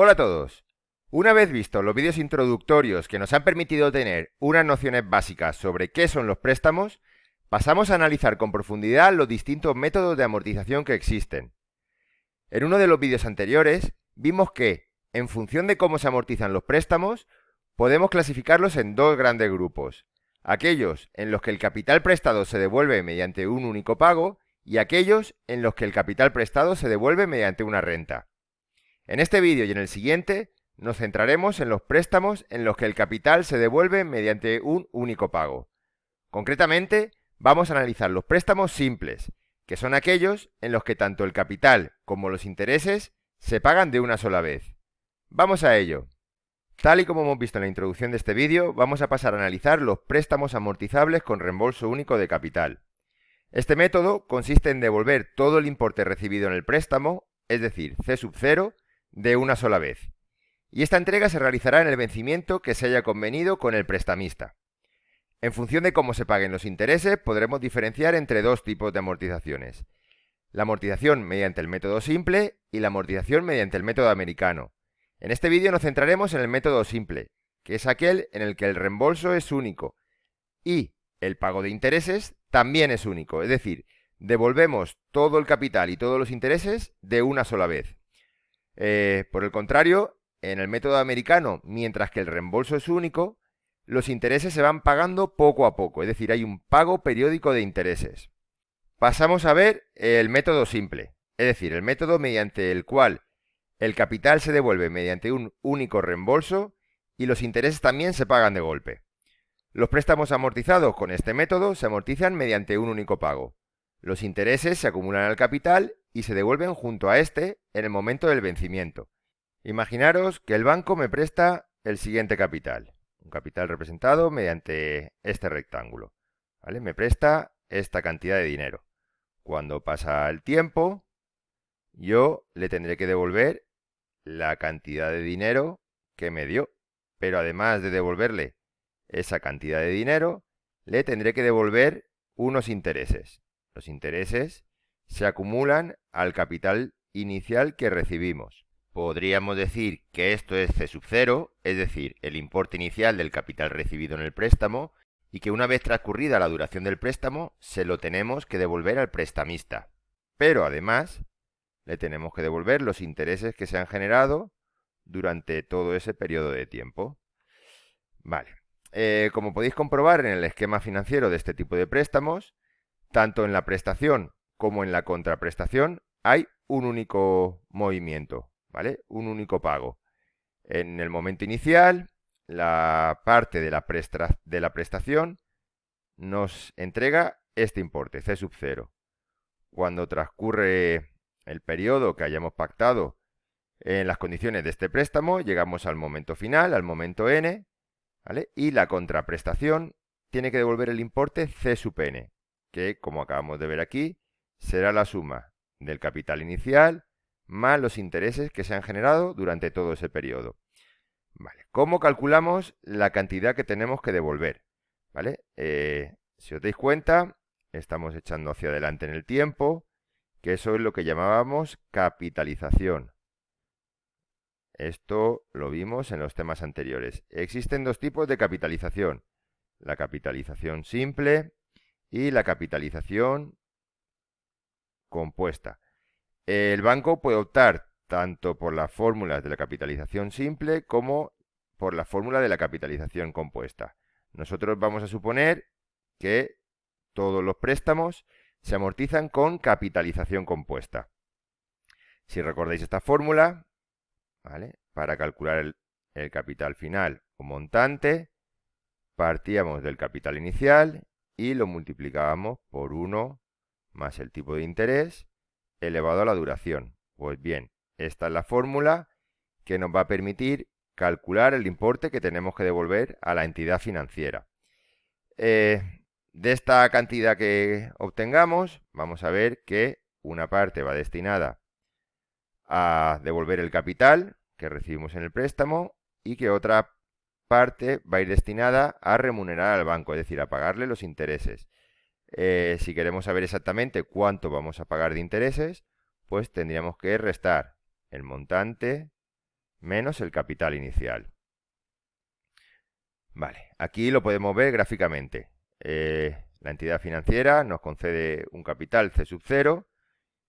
Hola a todos. Una vez vistos los vídeos introductorios que nos han permitido tener unas nociones básicas sobre qué son los préstamos, pasamos a analizar con profundidad los distintos métodos de amortización que existen. En uno de los vídeos anteriores vimos que, en función de cómo se amortizan los préstamos, podemos clasificarlos en dos grandes grupos: aquellos en los que el capital prestado se devuelve mediante un único pago y aquellos en los que el capital prestado se devuelve mediante una renta. En este vídeo y en el siguiente nos centraremos en los préstamos en los que el capital se devuelve mediante un único pago. Concretamente, vamos a analizar los préstamos simples, que son aquellos en los que tanto el capital como los intereses se pagan de una sola vez. Vamos a ello. Tal y como hemos visto en la introducción de este vídeo, vamos a pasar a analizar los préstamos amortizables con reembolso único de capital. Este método consiste en devolver todo el importe recibido en el préstamo, es decir, C sub 0, de una sola vez. Y esta entrega se realizará en el vencimiento que se haya convenido con el prestamista. En función de cómo se paguen los intereses, podremos diferenciar entre dos tipos de amortizaciones: la amortización mediante el método simple y la amortización mediante el método americano. En este vídeo nos centraremos en el método simple, que es aquel en el que el reembolso es único y el pago de intereses también es único, es decir, devolvemos todo el capital y todos los intereses de una sola vez. Por el contrario, en el método americano, mientras que el reembolso es único, los intereses se van pagando poco a poco, es decir, hay un pago periódico de intereses. Pasamos a ver el método simple, es decir, el método mediante el cual el capital se devuelve mediante un único reembolso y los intereses también se pagan de golpe. Los préstamos amortizados con este método se amortizan mediante un único pago. Los intereses se acumulan al capital y se devuelven junto a este en el momento del vencimiento. Imaginaros que el banco me presta el siguiente capital, un capital representado mediante este rectángulo, ¿vale? Me presta esta cantidad de dinero. Cuando pasa el tiempo, yo le tendré que devolver la cantidad de dinero que me dio, pero además de devolverle esa cantidad de dinero, le tendré que devolver unos intereses. Los intereses se acumulan al capital inicial que recibimos. Podríamos decir que esto es C sub 0, es decir, el importe inicial del capital recibido en el préstamo, y que una vez transcurrida la duración del préstamo, se lo tenemos que devolver al prestamista. Pero además, le tenemos que devolver los intereses que se han generado durante todo ese periodo de tiempo. Vale. Como podéis comprobar en el esquema financiero de este tipo de préstamos, tanto en la prestación como en la contraprestación hay un único movimiento, ¿vale? Un único pago. En el momento inicial, la parte de la prestación nos entrega este importe, C sub 0. Cuando transcurre el periodo que hayamos pactado en las condiciones de este préstamo, llegamos al momento final, al momento n, ¿vale? Y la contraprestación tiene que devolver el importe C sub n, que, como acabamos de ver aquí, será la suma del capital inicial más los intereses que se han generado durante todo ese periodo. Vale. ¿Cómo calculamos la cantidad que tenemos que devolver? ¿Vale? Si os dais cuenta, estamos echando hacia adelante en el tiempo, que eso es lo que llamábamos capitalización. Esto lo vimos en los temas anteriores. Existen dos tipos de capitalización: la capitalización simple y la capitalización compuesta. El banco puede optar tanto por las fórmulas de la capitalización simple como por la fórmula de la capitalización compuesta. Nosotros vamos a suponer que todos los préstamos se amortizan con capitalización compuesta. Si recordáis esta fórmula, ¿vale? Para calcular el capital final o montante, partíamos del capital inicial y lo multiplicábamos por 1 más el tipo de interés elevado a la duración. Pues bien, esta es la fórmula que nos va a permitir calcular el importe que tenemos que devolver a la entidad financiera. De esta cantidad que obtengamos, vamos a ver que una parte va destinada a devolver el capital que recibimos en el préstamo y que otra parte va a ir destinada a remunerar al banco, es decir, a pagarle los intereses. Si queremos saber exactamente cuánto vamos a pagar de intereses, pues tendríamos que restar el montante menos el capital inicial. Vale, aquí lo podemos ver gráficamente. La entidad financiera nos concede un capital C sub 0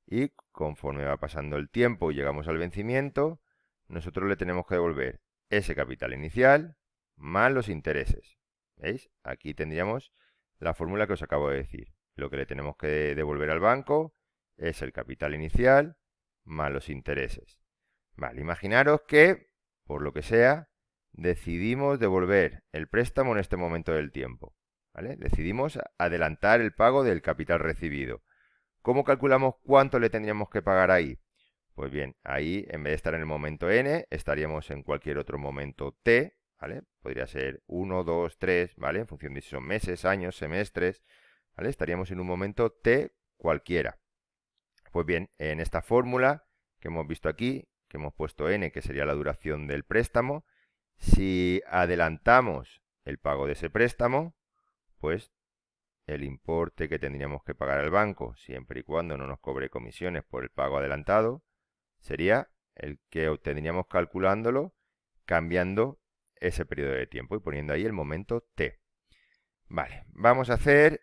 y conforme va pasando el tiempo y llegamos al vencimiento, nosotros le tenemos que devolver ese capital inicial más los intereses. ¿Veis? Aquí tendríamos la fórmula que os acabo de decir. Lo que le tenemos que devolver al banco es el capital inicial más los intereses. Vale, imaginaros que, por lo que sea, decidimos devolver el préstamo en este momento del tiempo. ¿Vale? Decidimos adelantar el pago del capital recibido. ¿Cómo calculamos cuánto le tendríamos que pagar ahí? Pues bien, ahí en vez de estar en el momento n, estaríamos en cualquier otro momento t, ¿vale? Podría ser 1, 2, 3, ¿vale? En función de si son meses, años, semestres, ¿vale? Estaríamos en un momento t cualquiera. Pues bien, en esta fórmula que hemos visto aquí, que hemos puesto n, que sería la duración del préstamo, si adelantamos el pago de ese préstamo, pues el importe que tendríamos que pagar al banco, siempre y cuando no nos cobre comisiones por el pago adelantado, sería el que obtendríamos calculándolo, cambiando ese periodo de tiempo y poniendo ahí el momento t. Vale, vamos a hacer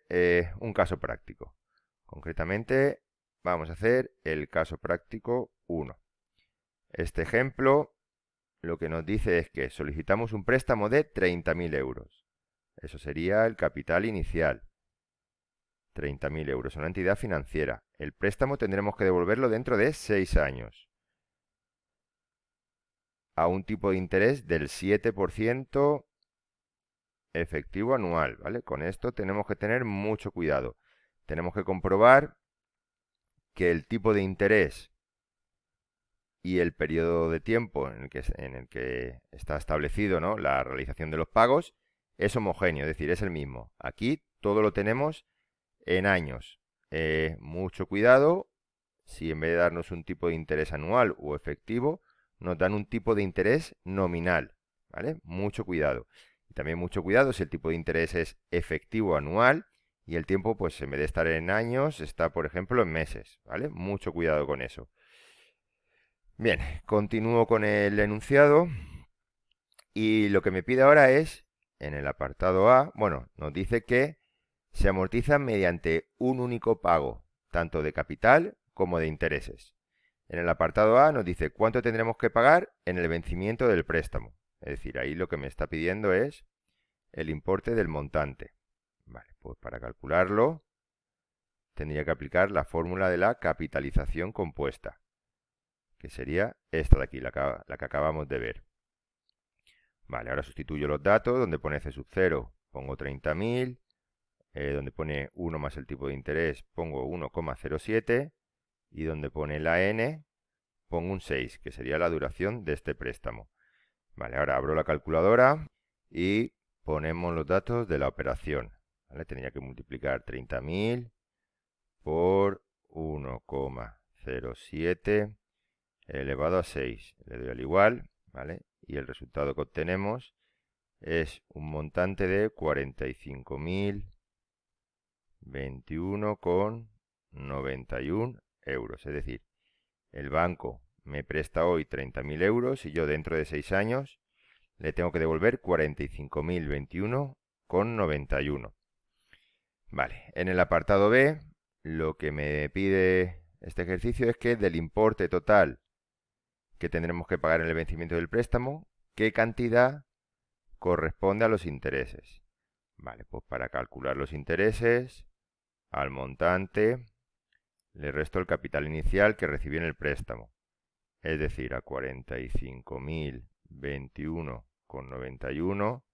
un caso práctico. Concretamente, vamos a hacer el caso práctico 1. Este ejemplo lo que nos dice es que solicitamos un préstamo de 30.000 euros. Eso sería el capital inicial. 30.000 euros a una entidad financiera. El préstamo tendremos que devolverlo dentro de 6 años. A un tipo de interés del 7% efectivo anual, ¿vale? Con esto tenemos que tener mucho cuidado. Tenemos que comprobar que el tipo de interés y el periodo de tiempo en el que está establecido, ¿no?, la realización de los pagos es homogéneo, es decir, es el mismo. Aquí todo lo tenemos en años. Mucho cuidado si en vez de darnos un tipo de interés anual o efectivo, nos dan un tipo de interés nominal, ¿vale? Mucho cuidado. Y también mucho cuidado si el tipo de interés es efectivo anual y el tiempo, pues en vez de estar en años, está, por ejemplo, en meses, ¿vale? Mucho cuidado con eso. Bien, continúo con el enunciado y lo que me pide ahora es, en el apartado A, bueno, nos dice que se amortiza mediante un único pago, tanto de capital como de intereses. En el apartado A nos dice cuánto tendremos que pagar en el vencimiento del préstamo. Es decir, ahí lo que me está pidiendo es el importe del montante. Vale, pues para calcularlo tendría que aplicar la fórmula de la capitalización compuesta, que sería esta de aquí, la que acabamos de ver. Vale, ahora sustituyo los datos, donde pone C sub 0 pongo 30.000, donde pone 1 más el tipo de interés pongo 1,07 y donde pone la n pongo un 6, que sería la duración de este préstamo. Vale, ahora abro la calculadora y ponemos los datos de la operación. ¿Vale? Tendría que multiplicar 30.000 por 1,07 elevado a 6. Le doy al igual, ¿vale? Y el resultado que obtenemos es un montante de 45.021,91 euros. Es decir, el banco me presta hoy 30.000 euros y yo dentro de 6 años le tengo que devolver 45.021,91. Vale, en el apartado B, lo que me pide este ejercicio es que del importe total que tendremos que pagar en el vencimiento del préstamo, ¿qué cantidad corresponde a los intereses? Vale, pues para calcular los intereses, al montante le resto el capital inicial que recibí en el préstamo. Es decir, a 45.021,91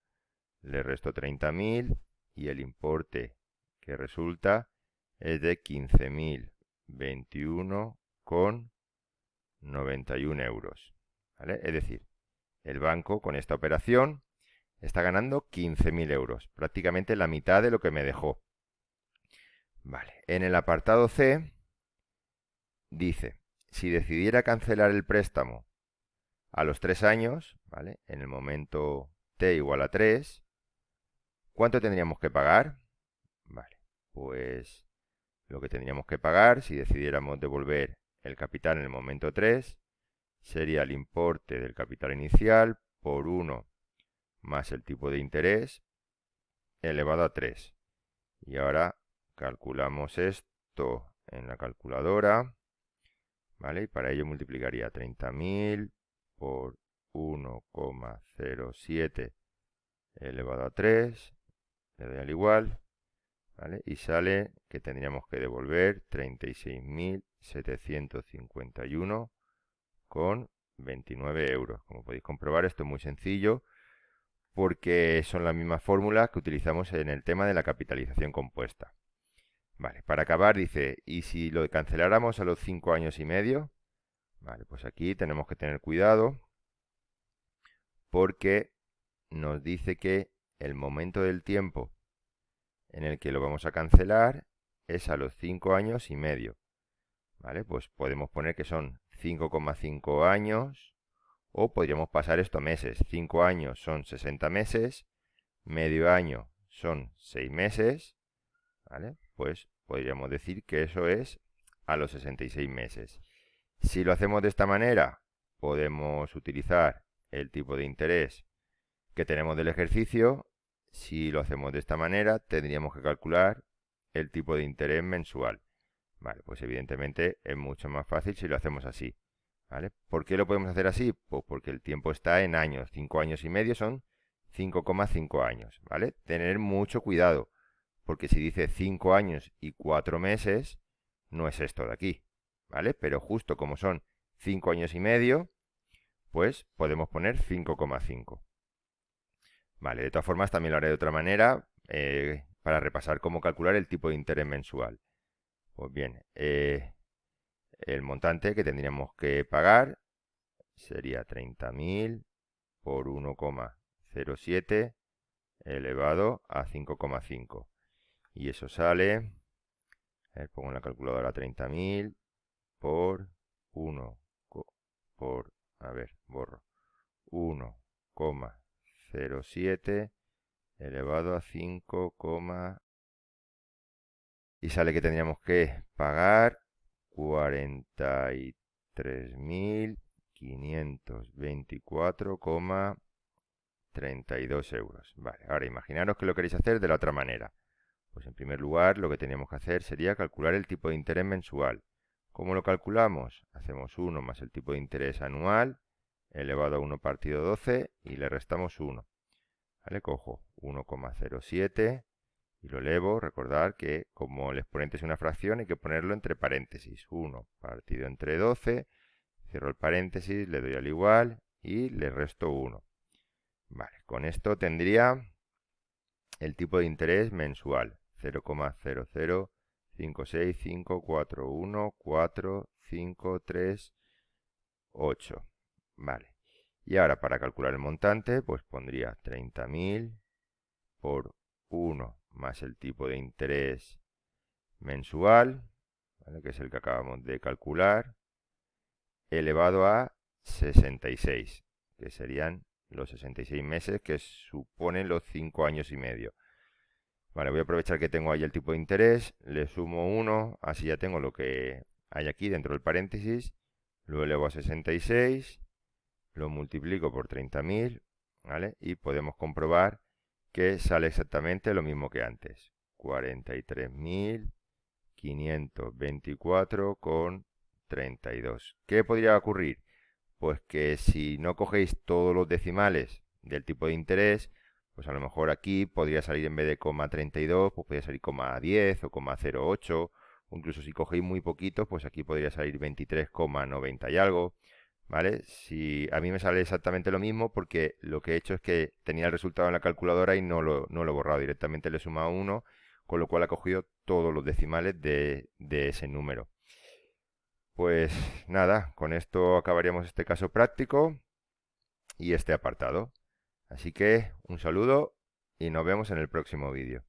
le resto 30.000 y el importe que resulta es de 15.021,91 euros. ¿Vale? Es decir, el banco con esta operación está ganando 15.000 euros, prácticamente la mitad de lo que me dejó. Vale, en el apartado C dice, si decidiera cancelar el préstamo a los 3 años, ¿vale?, en el momento t igual a 3, ¿cuánto tendríamos que pagar? Vale, pues lo que tendríamos que pagar si decidiéramos devolver el capital en el momento 3 sería el importe del capital inicial por 1 más el tipo de interés elevado a 3. Y ahora calculamos esto en la calculadora, ¿vale? Y para ello multiplicaría 30.000 por 1,07 elevado a 3, le doy al igual, ¿vale? Y sale que tendríamos que devolver 36.751,29 euros. Como podéis comprobar, esto es muy sencillo porque son las mismas fórmulas que utilizamos en el tema de la capitalización compuesta. Vale, para acabar dice, ¿y si lo canceláramos a los 5 años y medio? Vale, pues aquí tenemos que tener cuidado porque nos dice que el momento del tiempo en el que lo vamos a cancelar es a los 5 años y medio. ¿Vale? Pues podemos poner que son 5,5 años o podríamos pasar esto a meses. 5 años son 60 meses, medio año son 6 meses, ¿vale? Pues podríamos decir que eso es a los 66 meses. Si lo hacemos de esta manera, podemos utilizar el tipo de interés que tenemos del ejercicio. Si lo hacemos de esta manera, tendríamos que calcular el tipo de interés mensual. Vale, pues evidentemente es mucho más fácil si lo hacemos así. ¿Vale? ¿Por qué lo podemos hacer así? Pues porque el tiempo está en años. 5 años y medio son 5,5 años. ¿Vale? Tener mucho cuidado, porque si dice 5 años y 4 meses, no es esto de aquí. ¿Vale? Pero justo como son 5 años y medio, pues podemos poner 5,5. Vale, de todas formas también lo haré de otra manera para repasar cómo calcular el tipo de interés mensual. Pues bien, el montante que tendríamos que pagar sería 30.000 por 1,07 elevado a 5,5. Y eso sale, pongo en la calculadora 30.000 por 1, por, a ver, borro, 1,07 elevado a 5, y sale que tendríamos que pagar 43.524,32 euros. Vale, ahora imaginaros que lo queréis hacer de la otra manera. Pues en primer lugar lo que teníamos que hacer sería calcular el tipo de interés mensual. ¿Cómo lo calculamos? Hacemos 1 más el tipo de interés anual elevado a 1 partido 12 y le restamos 1. ¿Vale? Cojo 1,07 y lo elevo. Recordad que como el exponente es una fracción hay que ponerlo entre paréntesis. 1 partido entre 12, cierro el paréntesis, le doy al igual y le resto 1. Vale, con esto tendría el tipo de interés mensual. 0,00565414538. Vale. Y ahora para calcular el montante, pues pondría 30.000 por 1 más el tipo de interés mensual, ¿vale? Que es el que acabamos de calcular, elevado a 66, que serían los 66 meses que suponen los 5 años y medio. Vale, voy a aprovechar que tengo ahí el tipo de interés, le sumo 1, así ya tengo lo que hay aquí dentro del paréntesis, lo elevo a 66, lo multiplico por 30.000, ¿vale? Y podemos comprobar que sale exactamente lo mismo que antes, 43.524,32. ¿Qué podría ocurrir? Pues que si no cogéis todos los decimales del tipo de interés, pues a lo mejor aquí podría salir en vez de 32, pues podría salir 10 o 08, o incluso si cogéis muy poquitos, pues aquí podría salir 23,90 y algo. ¿Vale? Si a mí me sale exactamente lo mismo porque lo que he hecho es que tenía el resultado en la calculadora y no lo he borrado, directamente le he sumado 1, con lo cual ha cogido todos los decimales de ese número. Pues nada, con esto acabaríamos este caso práctico y este apartado. Así que un saludo y nos vemos en el próximo vídeo.